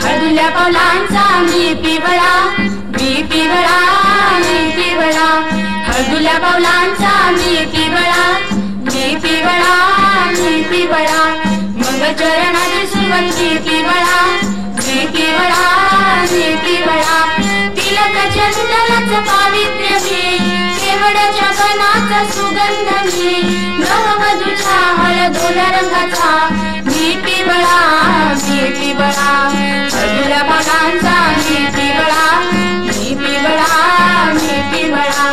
हळदुल्या पावलांचा मी पिवळा, मी पिवळा, मी पिवळा. हळदुल्या पावलांचा मी पिवळा, मी पिवळा, मी पिवळा. मग चरणाची सुगंधी पिवळा, मी पिवळा, मी पिवळा. तिलक चंदनाचं पावित्र्य मी, केवडाच्या वनाचा सुगंध मी. नववधूच्या हळदोल्या रंगाचा मी पिवळा, मी पिवळा. हळदुल्या पावलांचा मी पिवळा, मी पिवळा, मी पिवळा.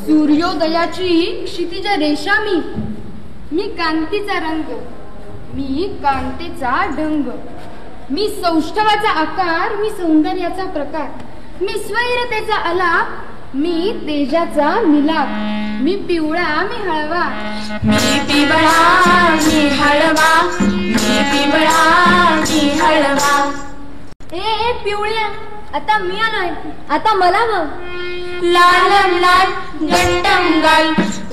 सूर्योदयाची क्षितिज रेषा मी कांतीचा रंग, मी कांतीचा ढंग. मी सौष्ठवाचा आकार, मी सौंदर्याचा प्रकार. मी स्वैरतेचा आलाप, मी तेजाचा मिलाप. मी पिवळा, मी हळवा, मी पिवळा, मी हळवा, मी पिवळा, मी हळवा. ए पिवळ्या, आता मी आलोय, आता मला बघ. लालम लाल गट्टम गाल,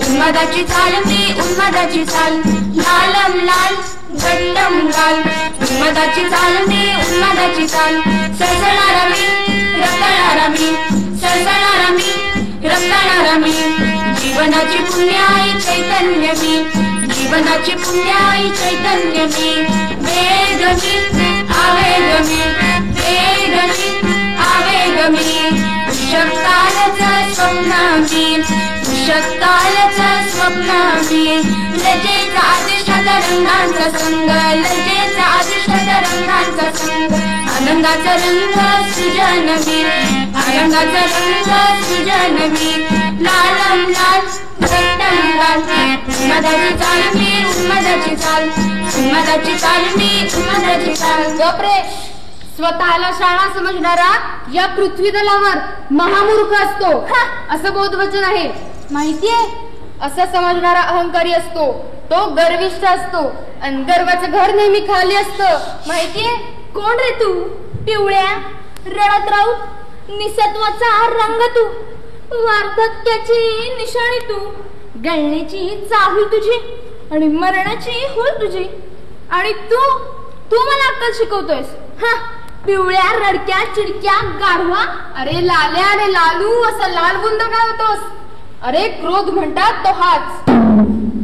उन्मादाची चाल मी, उन्मादाची चाल. लालम लाल गट्टम गाल, उन्मादाची चाल मी, उन्मादाची चाल. सळसळणारा मी, रक्तणारा मी, सळसळणारा मी, रक्तणारा मी. जीवनाची पुण्याई चैतन्य मी, जीवनाची पुण्याई चैतन्य मी. वेग मी, आवेग मी, वेग मी, आवेग मी. उषक्तालचं स्वप्न मी, उषक्तालचं स्वप्न मी. लजेचा अधिष्ठात रंगांचा संग, लजेचा अधिष्ठात रंगांचा संग. आनंदाचा रंग सृजन मी, आनंदाचा रंग सृजन मी. लालम लाल गट्टम गाल, उन्मादाची चाल मी, उन्मादाची चाल. उन्मादाची चाल मी, उन्मादाची चाल. गप्रे, स्वतःला शाळा समजणारा या पृथ्वी तलावर महामूर्ख असतो असं बोधवचन आहे, माहितीये? असं समजणारा अहंकारी असतो, तो गर्विष्ठ असतो आणि गर्वाचं घर नेहमी खाली असतं, माहितीये? कोण रे तू? पिवळ्या, रडत राऊत, निसत्वाचा रंग तू, वार्धक्याची निशाणी तू, गळण्याची चाहूल तुझी आणि मरणाची हुल तुझी. आणि तू मला अक्कल शिकवतोयस? पिवळ्या, रडक्या, चिडक्या, गाढवा. अरे लाल्या, अरे लालू, असं लालबुंद काय होतोस? अरे क्रोध म्हणतात तो हाच.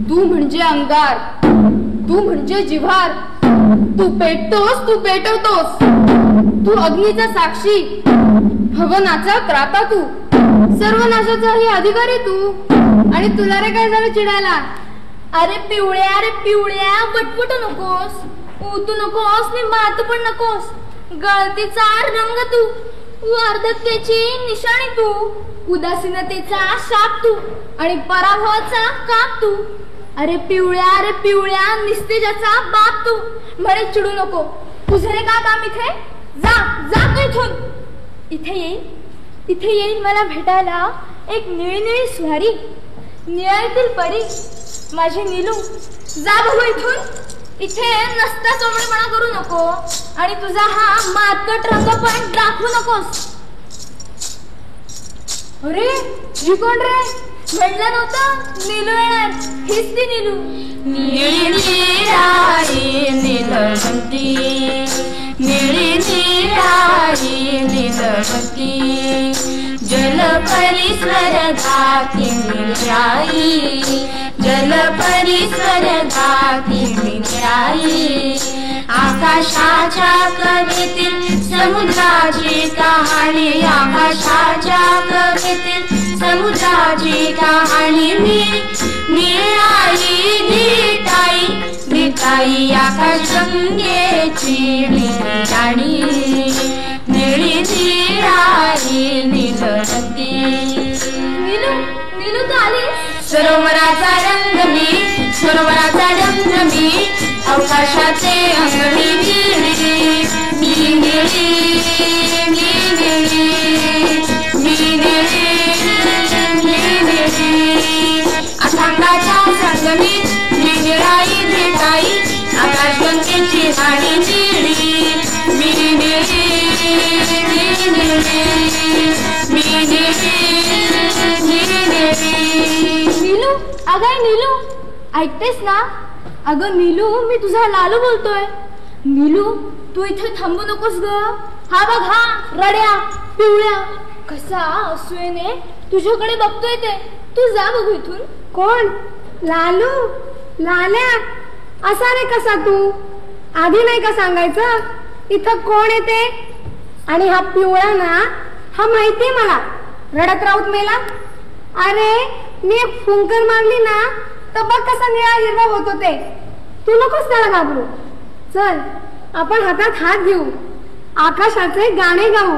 तू म्हणजे अंगार, तू म्हणजे जिव्हार. तू पेटतोस, तू पेटवतोस. तू अग्नीचा साक्षी, भवनाचा त्राता तू, सर्वनाशाचाही अधिकारी तू. आणि तुला रे काय झालं चिडायला? अरे पिवळ्या, वटवटू नकोस, ऊतू नकोस, नि मातू पण नकोस. गळतीचा रंग तू, वार्धक्याची निशाणी तू, उदासीनतेचा शाप तू आणि पराभवाचा काप तू. अरे पिवळ्या, निस्तेजाचा बाप तू. म्हणे चिडू नको, तुझे रे का काम इथे? जा तू इथून. इथे येईल मला भेटायला एक निळी स्वारी, निळ्यातील परी, माझी नीलू. जा बघू इथून. इथे नसता चोमडेपणा करू नको आणि तुझा हा मातकट रंग पण दाखवू नकोस. अरे ही कोण रे? म्हटलं नव्हतं नीलू येणार, हीच ती नीलू. निळी निराळी नीलवंती, निळी निराळी नीलवंती. जलपरी स्वर्गाती निराळी, जलपरी स्वर्गाती निराळी. आकाशाच्या कवेतील समुद्राची कहाणी, आकाशाच्या कवेतील समुद्राची कहाणी. निराळी नीताई आकाश गंगेची निराळी, निळी निराळी नीलवंती. नीलू तू आलीस? सरोवराचा रंग मी, सरोवराचा रंग मी, अवकाशाचे अंग मी निळी, मी निळी, मी निळी, मी निळी, मी निळी. अथांगाचा संग मी निळाई भेटाई, आकाश गंगेची राणी निळी, मी निळी, मी निळी, मी निळी, मी निळी. नीलू, अगं नीलू, ऐकतेस ना? अगं नीलू, मी तुझा लालू बोलतोय. नीलू, तू इथे थांबू नकोस ग. हा बघ, हा रड्या पिवळ्या कसा असूने तुझ्याकडे बघतोय ते. तू जा बघू इथून. कोण? लालू? लाल्या? असा रे कसा तू? आधी नाही का सांगायचं इथं कोण येते? आणि हा पिवळा ना, हा माहितीये मला, रडत राऊत मेला. अरे मी एक फुंकर मारली ना तर बघ कसा निळा हिरवा होत होते. तू नकोस त्याला घाबरू. चल आपण हातात हात घेऊ, आकाशाचे गाणे गाऊ,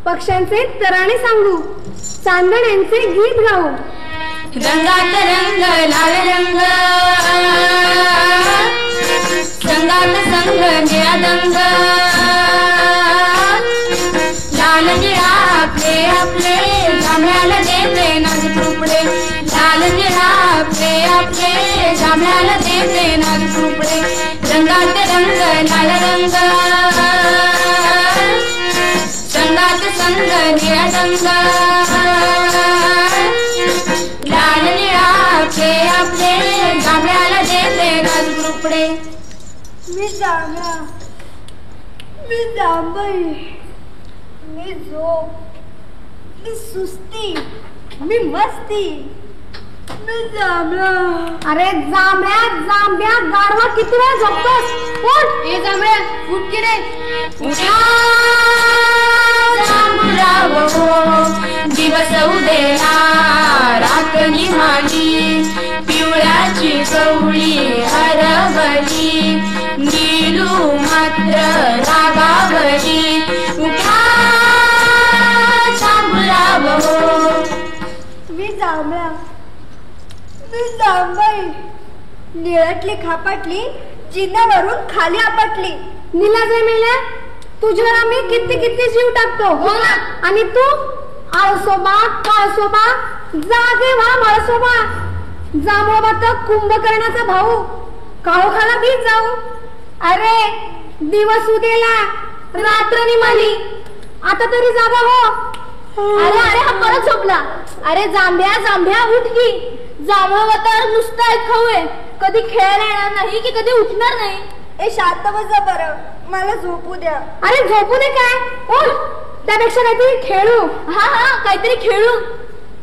पक्ष्यांचे तराणे सांगू, चांदण्यांचे गीत गाऊ. रंगात रंग लाल रंग, संगात संग निळा दंग, लाल निळा आपले आपले जांभळ्याला देते नाजूक रुपडे. लाल निळा आपले आपले जांभळ्याला देते नाजूक रुपडे. रंगात रंग लाल रंग, संगात संग निळा दंग, लाल निळा आपले आपले जांभळ्याला देते नाजूक रुपडे. मी जांभळा, मी जांभई, मी झोप, मी सुस्ती, मी मस्ती, मी जांभळा. अरे जांभळ्या जांभ्या गाढवा किती वेळ झोपतोस? उठ. ए जांभळ्या, उठ की रे. उठा जांभळावो, दिवस उदेला रात निघाली, पिवळ्याची कवळी हरवली, नीलू मात्र रागावली. उठा जांभळावो. मी जांभळा, मी जांभई, निळटली खापाटली, जिन्यावरून खाली आपटली. नीला जमेल्या, तुझ्यावर आम्ही किती किती जीव टाकतो. हो ना. आणि तू आळसोबा काळसोबा जागे व्हा मळसोबा. जांभळोबा तर कुंभकर्णाचा भाऊ, काळोखाला बीज जाऊ. अरे दिवस उदेला रात्र निमाली, आता तरी जागा हो. अरे अरे, हा परत झोपला. अरे जांभ्या जांभ्या, उठ की. जांभळा तर नुसता एक खाऊ आहे, कधी खेळायला येणार नाही की कधी उठणार नाही. ए शांत बसा बरं, मला झोपू द्या. अरे झोपू दे काय? उठ, त्यापेक्षा काहीतरी खेळू. हा हा, काहीतरी खेळू.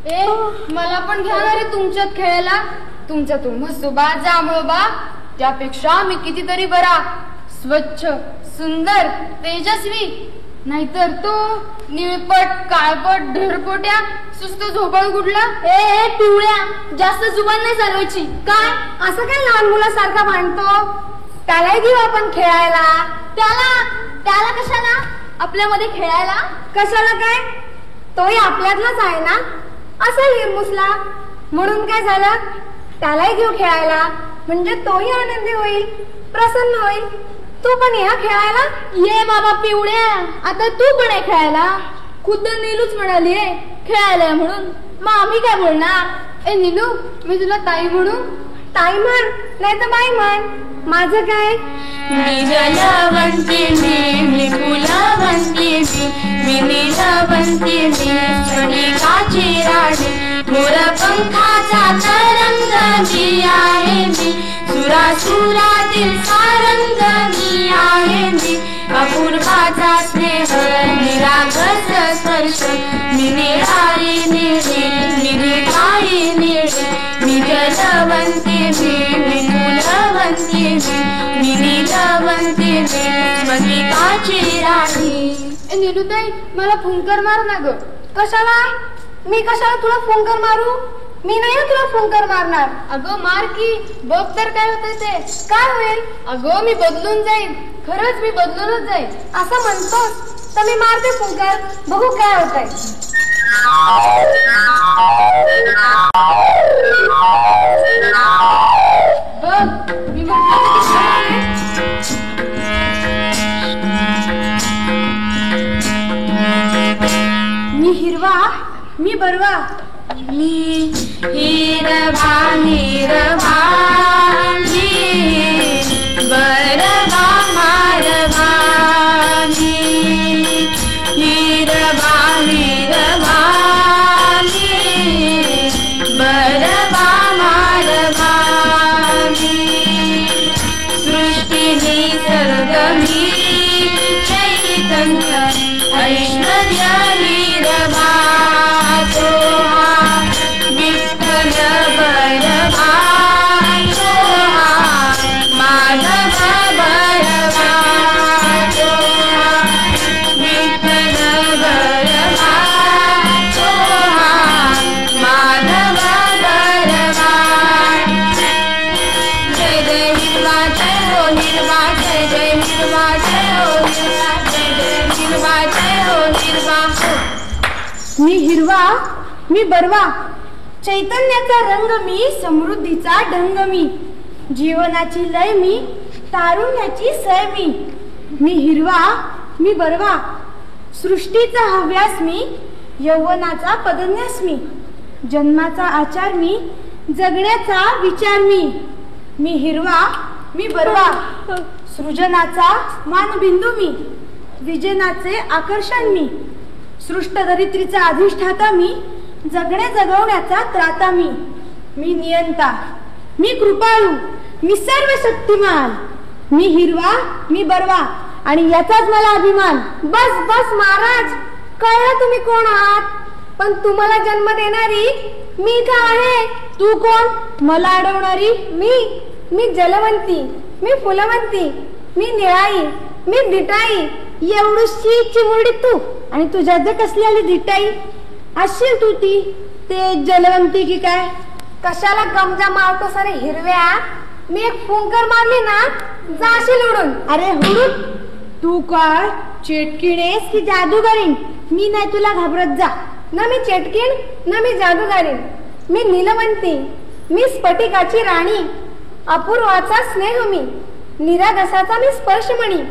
ए मला पण घ्या ना रे तुमच्यात खेळायला. तुमच्या तो म्हसोबा जांभळोबा त्यापेक्षा मी कितीतरी बरा, स्वच्छ, सुंदर, तेजस्वी. नाहीतर तो निळपट काळपट ढरपोट्या सुस्त झोपाळू कुठला. ए पिवळ्या, जास्त जुबान नाही चालवायची. काय असं काय लहान मुलासारखा भांडतो? त्याला घेऊ आपण खेळायला. त्याला त्याला कशाला आपल्यामध्ये खेळायला? कशाला काय, तोही आपल्यातलाच आहे ना. असेल हिरमुसला म्हणून काय झालं, त्यालाही घेऊ खेळायला, म्हणजे तोही आनंदी होईल, प्रसन्न होईल. तू पण या खेळायला. ये बाबा पिवळ्या, आता तू पण आहे खेळायला. खुद्द नीलूच म्हणालीये खेळायला म्हणून, मग आम्ही काय बोलणार. ए नीलू, मी तुला ताई म्हणू? ताई म्हण, नाही तर बाई म्हण, माझं काय. मी जलवंती मी फुलवंती मी नीलवंती मी क्षणिकाची राणी, मोर पंखाचा तरंग मी आहे मी, सुरासुरातील सारंग मी आहे मी, अपूर्वाचा स्नेह निरागस स्पर्श, मी निळारी निळी निळी निळी, मी जलवंती मी फुलवंती मी नीलवंती मी मल्लिकाची राणी. नीलूताई, मला फुंकर मार ना ग. कशाला? मी कशाला तुला फुंकर मारू? मी नाही तुला फुंकर मारणार. अगं मार की, बघ तर काय होतंय ते. काय होईल? अगं मी बदलून जाईन, खरंच मी बदलूनच जाईन. असं म्हणतोस तर मी मारते फुंकर, बघू काय होतंय. बघ मी म्हटलं. मी हिरवा, मी बरवा, मी हिरवा हिरवा मी बरवा मारवा, मी हिरवा हिरवा मी बरवा मारवा, मी हिरवा जय जय हिरवा जय हो हिरवा जय जय हिरवा जय हो हिरवा हो. मी हिरवा मी बरवा, चैतन्याचा रंग मी, समृद्धीचा ढंग मी, जीवनाची लय मी, तारुण्याची सय मी. मी हिरवा मी बरवा, सृष्टीचा हव्यास मी, यौवनाचा पदन्यास मी, जन्माचा आचार मी, जगण्याचा विचार मी. मी हिरवा मी बरवा, सृजनाचा मानबिंदू मी, विजनाचे आकर्षण मी, सृष्टधरित्रीचा अधिष्ठाता मी, जगणे जगवण्याचा त्राता मी. मी नियंता मी कृपाळू, मी सर्व शक्तिमान. मी हिरवा मी बरवा आणि याचाच मला अभिमान. बस बस महाराज, कळलं तुम्ही कोण आहात, पण तुम्हाला जन्म देणारी मी का आहे. तू कोण मला अडवणारी. मी जलवंती, मी फुलवंती, मी निळाई, मी दिटाई, एवढीशी चिमुरडी तू आणि तुझ्यात जे कसली आली दिटाई. असशील तू ती ते जलवंती की काय. कशाला गमजा मारतो सारे हिरव्या. मी एक फुंकर मारली ना जाशील उडून. अरे हुडून, तू काय चेटकीणेस की जादूगारीन. मी नाही तुला घाबरत जा. ना मी चेटकीण ना मी जादूगारीन. मी नीलवंती, मी स्फटिकाची राणी, अपूर्वाचा स्नेह मी, निरागसाचा मी स्पर्शमणी.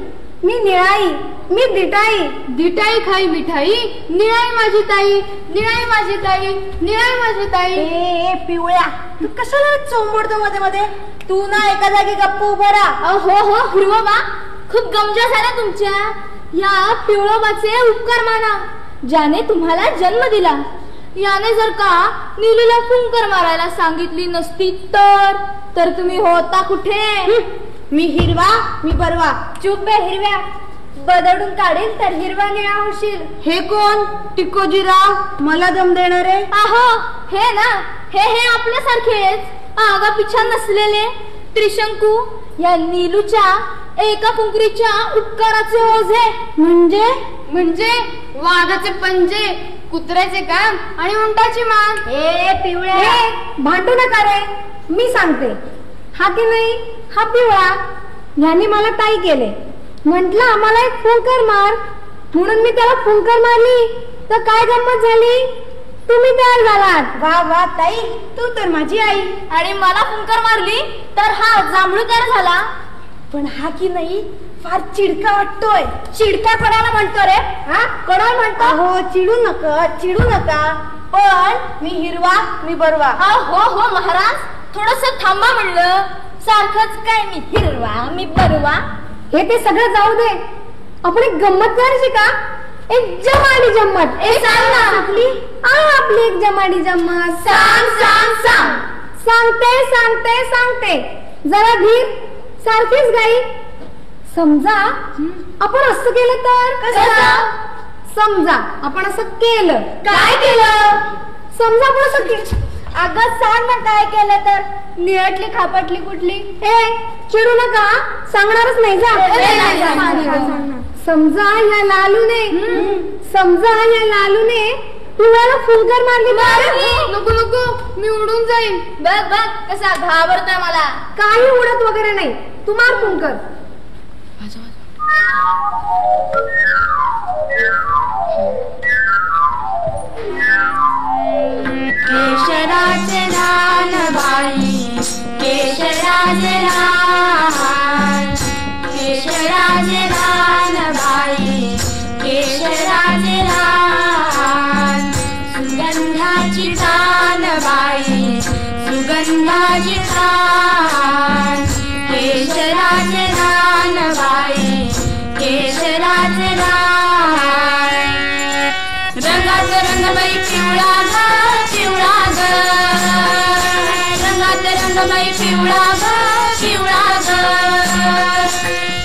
मी निळाई, मी दिटाई, दिटाई खाई मिठाई, निळाई माझी ताई, निळाई माझी ताई, निळाई माझी ताई. ए पिवळ्या, तू कशाला चोंबडतो मध्ये मध्ये. तू ना एका जागी गप्प उभा राहा. हो हो हिरवोबा, खूप गमजा झाला तुमच्या. या पिवळोबाचे उपकार माना, ज्याने तुम्हाला जन्म दिला. याने जर का नीलूला फुंकर मारायला सांगितली नसती तर तुम्ही होता कुठे. मी हिरवा मी बरवा. चुप बे हिरव्या, बदडून काढील तर हिरवा निळा होशील. हे कोण टिकोजीराव, मला दम देणारे. आहो हे ना, हे आपल्यासारखेच आगा पिछा नसलेले त्रिशंकू या नीलूच्या एका कुंकरीच्या उपकाराचे ओझे. म्हणजे वाघाचे पंजे, कुत्र्याचे काम आणि उंटाची मान. ए पिवळ्या, भांडू नका रे. मी सांगते, हा की नाही हा पिवळा, ह्याने मला ताई केले. म्हंटल आम्हाला एक फुंकर मार, म्हणून मी त्याला फुंकर मारली. तर काय गंमत झाली, तुम्ही तयार झालात. वा वा ताई, तू तर माझी आई. आणि मला फुंकर मारली तर हा जांभळू तयार झाला. पण हा की नाही फार चिडका वाटतोय. चिडका कोणाला म्हणतो रे. हा कोणाला म्हणतो. हो चिडू नका. पण मी हिरवा मी बरवा. हो महाराज, थोडस थांबा म्हणलं. सारखंच काय मी हिरवा मी बरवा. हे ते सगळं जाऊ दे, आपण एक गंमत करायची का. एक जमाडी जम्मत. सांग ना. आपली एक जमाडी जम्मत. सांग. सांगते जरा धीर, सारखीच गाई. समजा आपण असं केलं तर कसं? समजा आपण असं केलं. काय केलं? समजा आपण असं केलं. अगं सांग ना काय केलं तर. निळटली खापटली कुठली. हे चिडू नका, सांगणारच नाही जा. समजा या लालूने पिवळ्याला फुंकर मारली. नको मी उडून जाईन. बघ कसा घाबरतोय मला. काही उडत वगैरे नाही, तू मार फुंकर. केशराचे रान बाई, केशराचे रान, केशराचे रान बाई, केशराचे रान. सुगंधाची तान बाई, सुगंधाची तान. केशराचे रान बाई, केशराचे रान. रंगात रंगबाई पिवळा ग, पिवळा ग. रंगात रंगबाई पिवळा ग, पिवळा ग.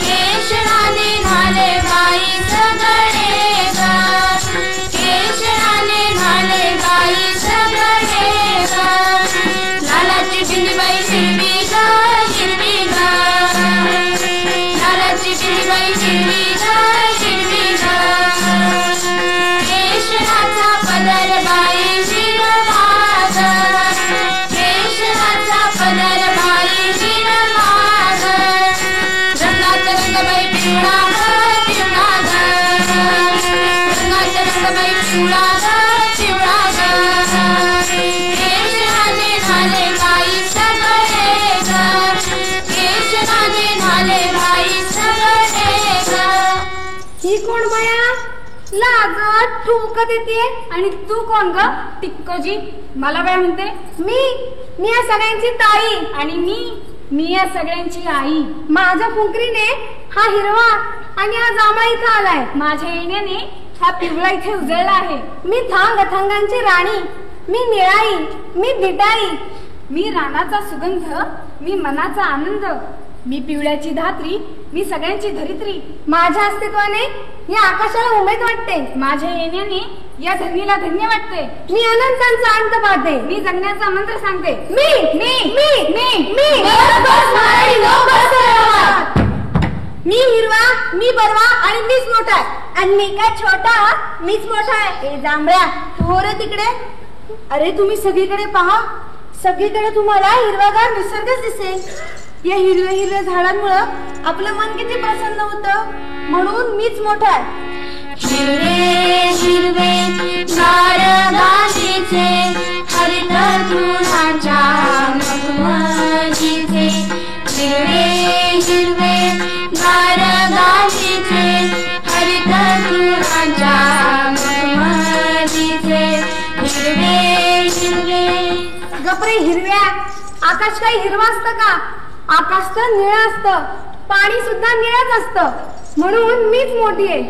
केशराने घाले बाई सगळे ग, केशराने घाले बाई सगळे ग. लालाची बिंदबाई हिरवी ग, हिरवी ग. लालाची बिंदबाई हिरवी ग, हिरवी ग. केशराचा पदर बाई हिरवा ग, केशराचा पदर बाई हिरवा ग. लाजत ठुमकत येते. आणि तू कोण ग टिक्कोजी? मला काय म्हणते? मी या सगळ्यांची ताई. आणि मी या सगळ्यांची आई. माझ्या फुंकरीने हा हिरवा आणि हा जांभळा इथं आलाय. माझ्या येण्याने हा पिवळा इथे उजळला आहे. मी थांगांची राणी, मी निळाई, मी भिटाई, मी रानाचा सुगंध, मी मनाचा आनंद, मी पिवळ्याची धात्री, मी सगळ्यांची धरित्री. माझ्या अस्तित्वाने या आकाशाला उमेद वाटते. माझ्या येण्याने या धरणीला धन्य वाटते. मी अनंतांचा अंत पाहते. मी जगण्याचा मंत्र सांगते. मी हिरवा, मी बरवा आणि मीच मोठा आहे. आणि मी काय छोटा, मीच मोठा आहे. ए जांभळ्या, तू हो रे तिकडे. अरे तुम्ही सगळीकडे पहा, सगळीकडे तुम्हाला हिरवागार निसर्गच दिसेल. या हिरव्या हिरव्या झाडांमुळं आपलं मन किती प्रसन्न होतं. म्हणून मीच मोठा आहे. हिरवे हिरवे गारगालीचे हरित तृणाच्या मधुमजीचे. हिरवे हिरवे गारगालीचे हरित तृणाच्या मधुमजीचे. हिरवे हिरवे. गपरे हिरव्या, आकाश काही हिरवा असतं का? आकाश तर निळं असतं, पाणी सुद्धा निळच असतं. म्हणून मीच मोठी आहे.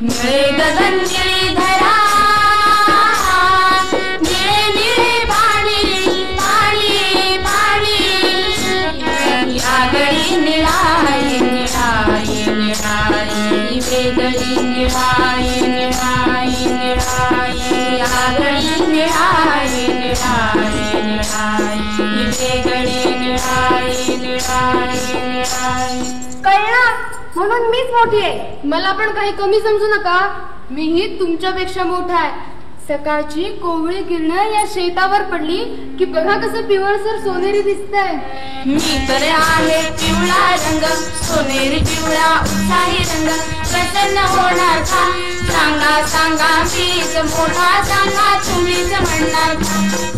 निळे गगन निळी धरा, निळे निळे पाणी पाणी पाणी. आगळी निळाई निळाई निळाई वेगळी निळाई निळाई निळाई. आगळी निळाई निळाई निळाई वेगळी निळाई निळाई निळाई. कळलं? म्हणून मीच मोठी आहे. मला पण काही कमी समजू नका, मीही तुमच्यापेक्षा मोठा आहे. सकाळची कोवळी किरण या शेतावर पडली की बघा कसं पिवळसर सोनेरी दिसतंय. मी तर आहे पिवळा रंग, सोनेरी पिवळा उत्साही रंग. प्रसन्न होणार का? सांगा सांगा मीच मोठा, सांगा तुम्हीच म्हणणार का?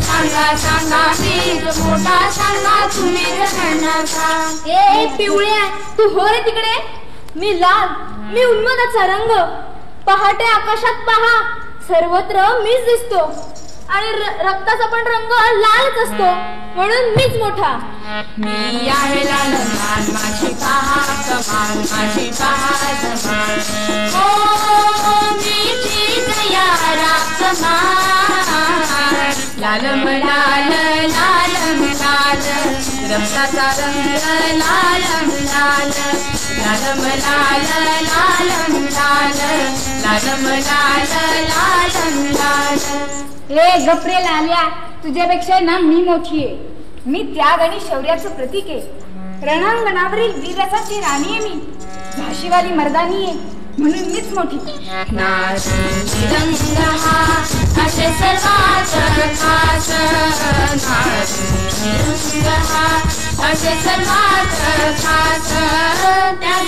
सांगा सांगा मीच मोठा, सांगा तुम्हीच म्हणणार का? ए पिवळ्या, तू हो रे तिकडे. मी लाल, मी उन्मनाचा रंग. पहाटे आकाशात पहा, सर्वत्र मीच दिसतो. आणि रक्ताचा पण रंग लालच असतो. म्हणून मीच मोठा. मी आहे लाल मान, माझी पहा कमान, माझी पहा कमान. ओ मीची यारा कमान. लालम लाल लालम लाल, रक्ताचा रंग लालम लाल. लालम लाल लालम लाल, लालम लाल लालम लाल. ए गपरे लाल्या, तुझ्यापेक्षा ना मी मोठी आहे. मी त्याग आणि शौर्याचं प्रतीक आहे. रणांगणावरील वीररसाची राणी आहे मी. झाशीवाली मर्दानी आहे, म्हणून मीच मोठी. नारी रंग हा असे सर्वात खास. नारी रंग हा असे सर्वात खास. त्याग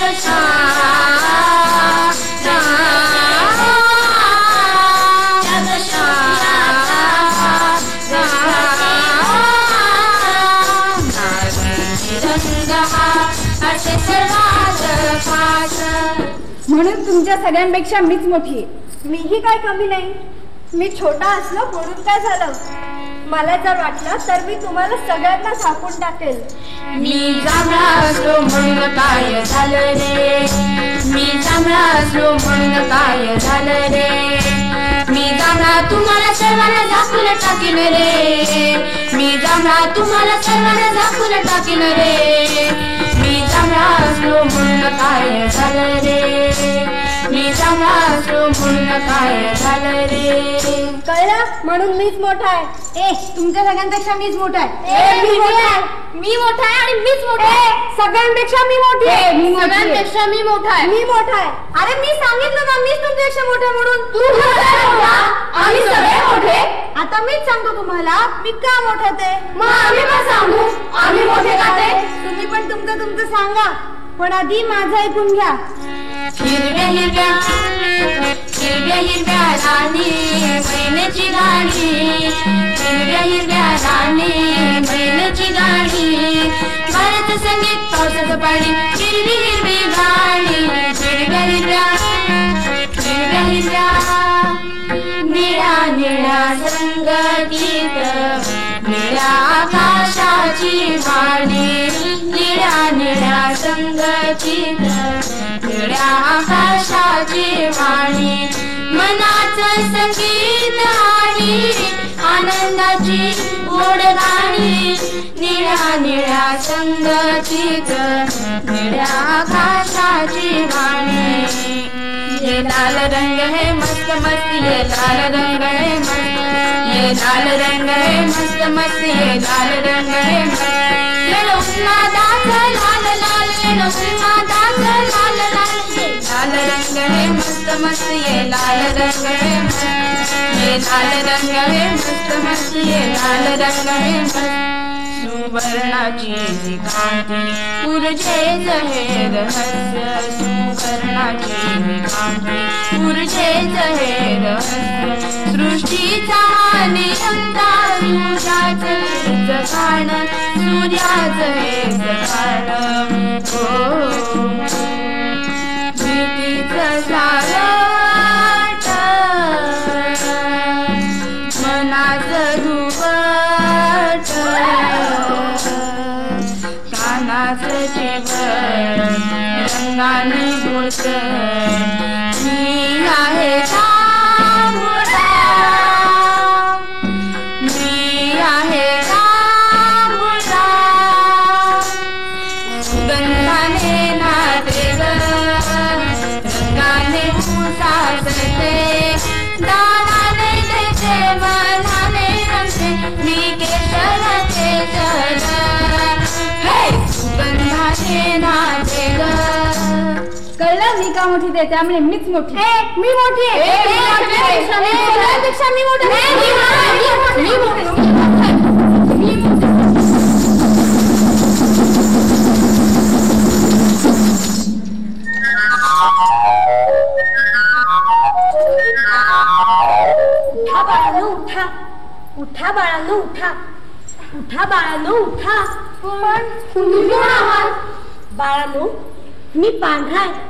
म्हणून तुमच्या सगळ्यांपेक्षा मीच मोठी आहे. मीही काय कमी नाही. मी छोटा असलो म्हणून काय झालं? मला जर वाटलं तर मी तुम्हाला सगळ्यांना झाकून टाकेल. मी जांभळा असलो म्हणून काय झालं रे? मी जांभळा असलो म्हणून काय झालं रे? मी जांभळा तुम्हाला सर्वांना झाकून टाकीन रे. मी जांभळा तुम्हाला सर्वांना झाकून टाकीन रे. मी जांभळा असलो म्हणून काय झालं रे? मी जांभळा असलो म्हणून काय झालं रे? कळलं? म्हणून मीच मोठा आहे. ए तुमच्या सगळ्यांपेक्षा मीच मोठा आहे. मी मोठा आहे. मी मोठा आहे आणि मीच मोठा आहे. सगळ्यांपेक्षा मी मोठी आहे. सगळ्यांपेक्षा मी मोठा आहे. मी मोठा आहे. अरे मी सांगितलं ना मीच तुमच्यापेक्षा मोठे म्हणून. तू आम्ही सगळे मोठे. आता मीच सांगतो तुम्हाला मी का मोठा ते. मग आम्ही पण सांगू आम्ही मोठे का ते. तुम्ही पण तुमचं सांगा, पण आधी माझं ऐकून घ्या. हिरव्या हिरव्या हिरव्या हिरव्या राणी बैलाची गाणी. हिरव्या हिरव्या राणी बैलाची गाणी. भारत संगीत पावसाचं पाणी. हिरवी हिरवी गाणी. हिरव्या हिरव्या हिरव्या हिरव्या हिरव्या निळ्या निळ्या संगतीत निळ्या आकाशाची वाणी निळ्या निळ्या संगतीत निळ्या आकाशाची वाणी मनाचं संगीत आणि आनंदाची गोड गाणी निळ्या निळ्या संगतीत निळ्या आकाशाची वाणी ये लाल रंग है मस्त मस्त ये लाल रंग है मस्त ये लाल रंग है मस्त मस्त ये लाल रंग है लाल लाल लाल लाल ये लाल रंग है मस्त मस्त ये लाल रंग है ये लाल रंग है मस्त मस्त ये लाल रंग है सुवर्णाची कांती ऊर्जेच हे रहस्य सुवर्णाची कांती ऊर्जेच हे रहस्य सृष्टीचा नियंता सूर्याचं जगाण सूर्याचं हे जगाण भीतीचं सारट मनाचं धुवट कानाचं चिवट रंगाने गुळत मी आहे कामुडा मी आहे कामुडा सुगंधाने नाते रंगाने साजते दानाने देते मनाने रंगते मी केशराचे जल सुगंधाने नाते कळलं मी का मोठी ते त्यामुळे मीच मोठी मी मोठी पेक्षा मी मोठी उठा बाळांनो उठा उठा बाळांनो उठा उठा बाळांनो उठा पण तुम्ही कोण आहात बाळांनो मी पांढरा आहे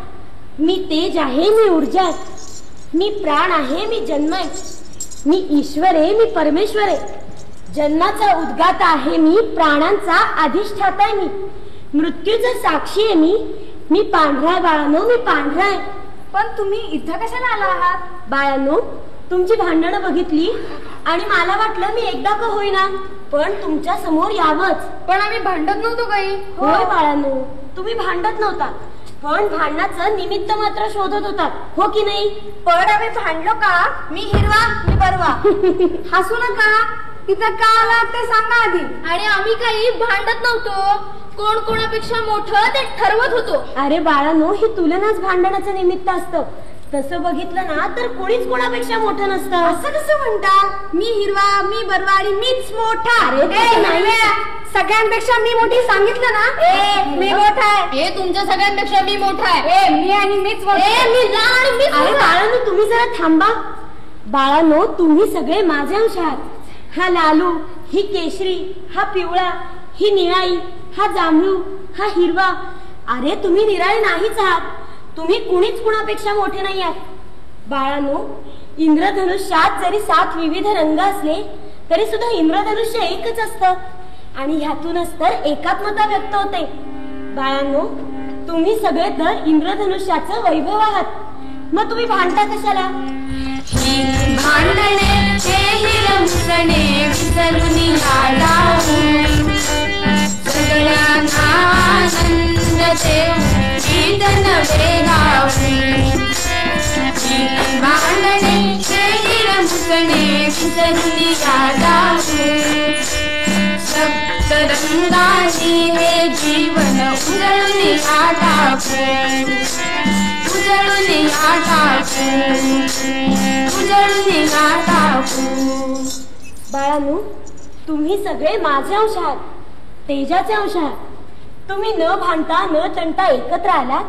मी तेज आहे मी ऊर्जा आहे मी प्राण आहे मी जन्म आहे मी ईश्वर आहे मी परमेश्वर आहे जन्माचा उद्गाता आहे मी प्राणांचा अधिष्ठाता आहे मी मृत्यूचा साक्षी आहे मी पांढरा आहे बाळांनो मी पांढरा आहे पण तुम्ही इथं कशाला आला आहात बाळांनो तुमची भांडणं बघितली आणि मला वाटलं मी एकदा का होईना पण तुमच्या समोर यावंच पण आम्ही भांडत नव्हतो काही होय बाळांनो तुम्ही भांडत नव्हता पण भांडणाचं निमित्त मात्र शोधत होता हो की नाही पण आम्ही भांडलो का मी हिरवा मी बरवा हसू नका इथं का आला ते सांगा आधी आणि आम्ही काही भांडत नव्हतो कोण कोणापेक्षा मोठं ते ठरवत होतो अरे बाळांनो ही तुलनाच भांडणाचं निमित्त असतं तसं बघितलं ना तर कोणीच कोणापेक्षा मोठं नसतं असं कसं म्हणता मी हिरवा मी बरवा आणि मीच मोठा अरे सगळ्यांपेक्षा मी मोठी सांगितलं ना मी मोठा आहे हे तुमच्या सगळ्यांपेक्षा मी मोठा आहे मी आणि मीच मी लहान आणि मीच अरे बाळांनो तुम्ही जरा थांबा बाळांनो तुम्ही सगळे माझे अंश आहात हा लालू ही केशरी हा पिवळा ही निळाई हा जांभळू हा हिरवा अरे तुम्ही निराळे नाहीच आहात तुम्ही कुणीच कुणापेक्षा मोठे नाही आहात बाळांनो इंद्रधनुष्यात जरी 7 विविध रंग असले तरी सुद्धा इंद्रधनुष्य एकच असतं आणि ह्यातूनच तर एकात्मता व्यक्त होते बाळांनो तुम्ही सगळे तर इंद्रधनुष्याचं वैभव आहात मग तुम्ही भांडता कशाला भांडणे हे हिरमुसणे विसरून सगळ्यांना आनंद गीत नवे गाऊ भांडणे हे हिरमुसणे विसरून सप्तरंगाची हे जीवन उजळून टाकू उजळून टाकू बाळांनो तुम्ही सगळे माझे अंश आहात तेजाचे अंश आहात तुम्ही न भांडता न तंटा एकत्र आलात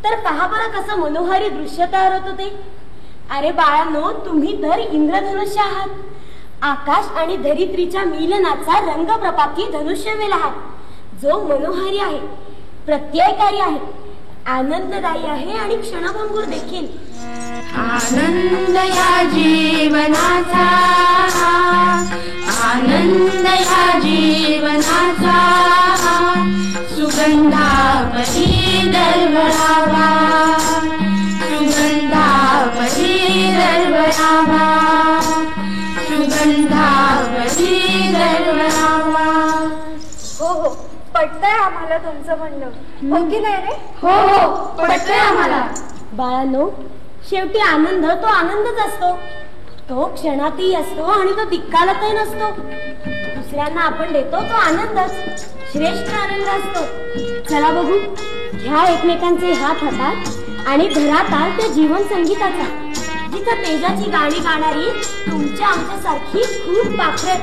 तर पहा बरं कसं मनोहारी दृश्य तयार होत होते अरे बाळांनो तुम्ही तर इंद्रधनुष्य आहात आकाश आणि धरित्रीच्या मिलनाचा रंगप्रपाती धनुष्यवेल आहात जो मनोहारी आहे प्रत्ययकारी आहे आनंददायी आहे आणि क्षणभंगूर देखील आनंद या जीवनाचा, आनंद या जीवनाचा, सुगंधावरी दरवळावा, सुगंधावरी दरवळावा, सुगंधावरी दरवळावा. हो हो, पटतंय आम्हाला तुमचं म्हणणं, हो की नाही रे? हो हो, पटतंय आम्हाला. बाळांनो, शेवटी आनंद तो आनंदच असतो. तो क्षणातही असतो आणि तो दिक्कालतही नसतो. दुसऱ्यांना आपण देतो तो आनंदच श्रेष्ठ आनंद असतो. चला बघू, घ्या एकमेकांचे हात हातात आणि घरात आल त्या जीवन संगीताचा, जिथं तेजाची गाणी गाणारी तुमच्या आमच्यासारखी खूप पाखरं.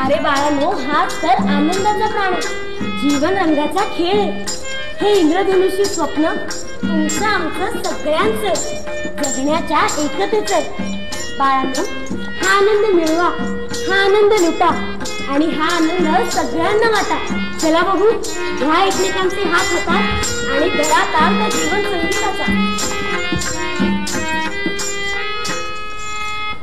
अरे बाळांनो, हाच तर आनंदाचा प्राण, जीवन रंगाचा खेळ आहे. हे इंद्रधनुष्य स्वप्न तुमचं आमचं सगळ्यांचं जगण्याच्या एकतेचं. बाळांनो, हा आनंद मिळवा, हा आनंद लुटा आणि हा आनंद सगळ्यांना वाटा. चला बघू, ह्या एकमेकांचे हात हातात आणि घरात आल त्या जीवन संगीताचा.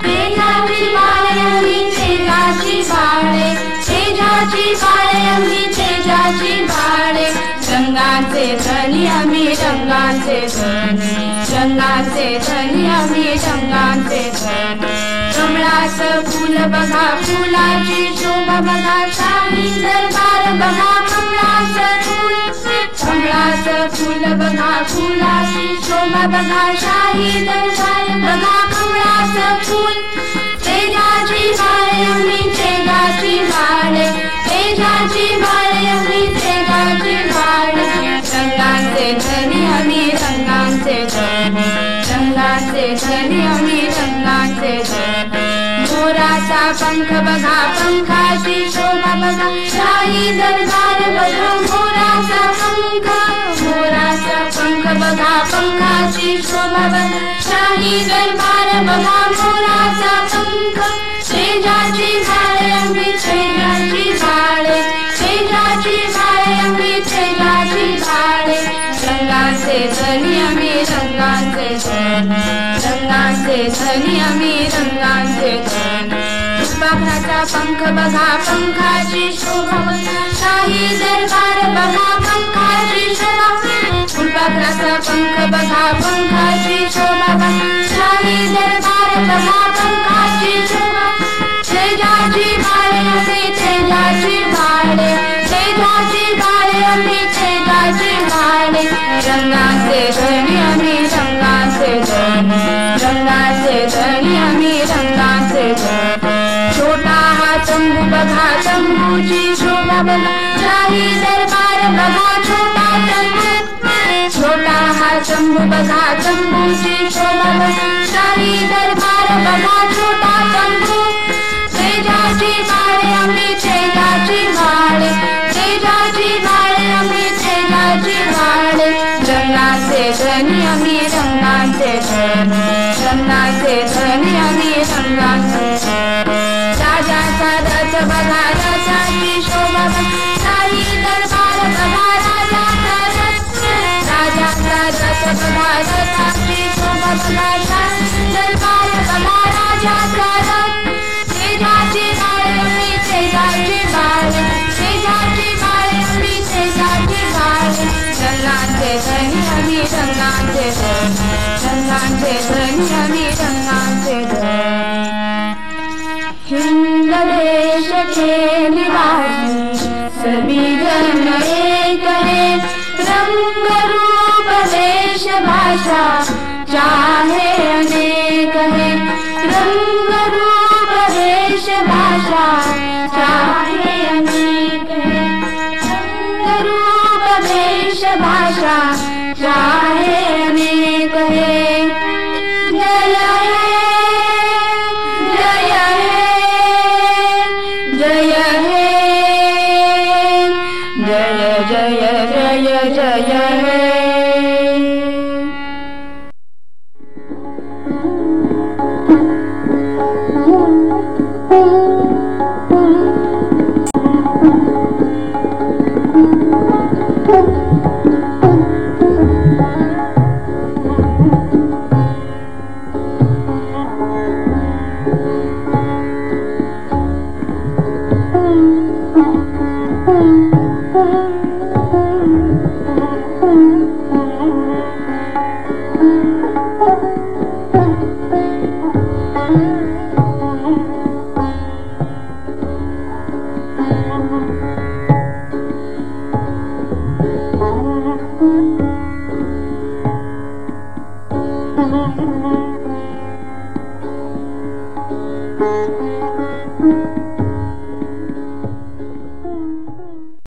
तेजाची बाळे आम्ही, तेजाची बाळे, तेजाची बाळे आम्ही, तेजाची बाळे, रंगाचे धनी आम्ही, रंगाचे धनी, रंगाचे धनी आम्ही, रंगाचे धनी. कमळाचं फूल बघा, फुलाची शोभा बघा, शाही दरबार बघा, कमळाचं फूल, कमळाचं फूल बघा, फुलाची शोभा बघा, शाही दरबार बघा, कमळाचं फूल. तेजाची बाळे आम्ही, तेजाची बाळे, तेजाची बाळे आम्ही, तेजाची बाळे, रंगाचे धनी आम्ही, रंगाचे धनी, रंगाचे धनी आम्ही, रंगाचे धनी. मोराचा पंख बघा, पंखाची शोभा बघा, शाही दरबार बघा, मोराचा पंख, मोराचा पंख बघा, पंखाची शोभा बघा, शाही दरबार बघा, मोराचा पंख. तेजाची बाळे आम्ही, तेजाची बाळे, तेजाची बाळे आम्ही, तेजाची बाळे, रंगाचे धनी आम्ही, रंगाचे धनी, रंगाचे धनी आम्ही, रंगाचे धनी. फुलपाखराचा पंख बघा, पंखाची शोभा बघा, शाही दरबार बघा, पंखाची शोभा. फुलपाखराचा पंख बघा, पंखाची शोभा बघा, शाही दरबार बघा, पंखाची शोभा. तेजाची बाळे आम्ही, तेजाची बाळे, तेजाची बाळे आम्ही, तेजाची बाळे, रंगाचे धनी आम्ही, रंगाचे धनी, रंगाचे धनी आम्ही, रंगाचे धनी. छोटा हा तंबू बघा, तंबूची शोभा बघा, शाही दरबार बघा, छोटा तंबू, छोटा हा तंबू बघा, तंबूची शोभा बघा, शाही दरबार बघा, छोटा तंबू. तेजाची बाळे आम्ही, तेजाची बाळे, तेजाची बाळे आम्ही, तेजाची बाळे, रंगाचे धनी आम्ही, रंगाचे धनी, रंगाचे धनी आम्ही, रंगाचे धनी. राजाचा रथ बघा, रथाची शोभा बघा, शाही दरबार बघा, राजाचा रथ, राजाचा रथ बघा, रथाची शोभा बघा, शाही दरबार बघा, राजाचा रथ. तेजाची बाळे आम्ही, तेजाची बाळे, तेजाची बाळे आम्ही, तेजाची बाळे, रंगाचे धनी आम्ही, रंगाचे धनी, रंगाचे धनी आम्ही, रंगाचे धनी. हिंद देश के निवासी सभी जन एक है, रंग रूप वेश भाषा चाहे अनेक है, रंग रूप वेश भाषा चाहे अनेक है, रंग रूप वेश भाषा चाहे अनेक है. जय है, जय है, जय है, जय जय जय जय है.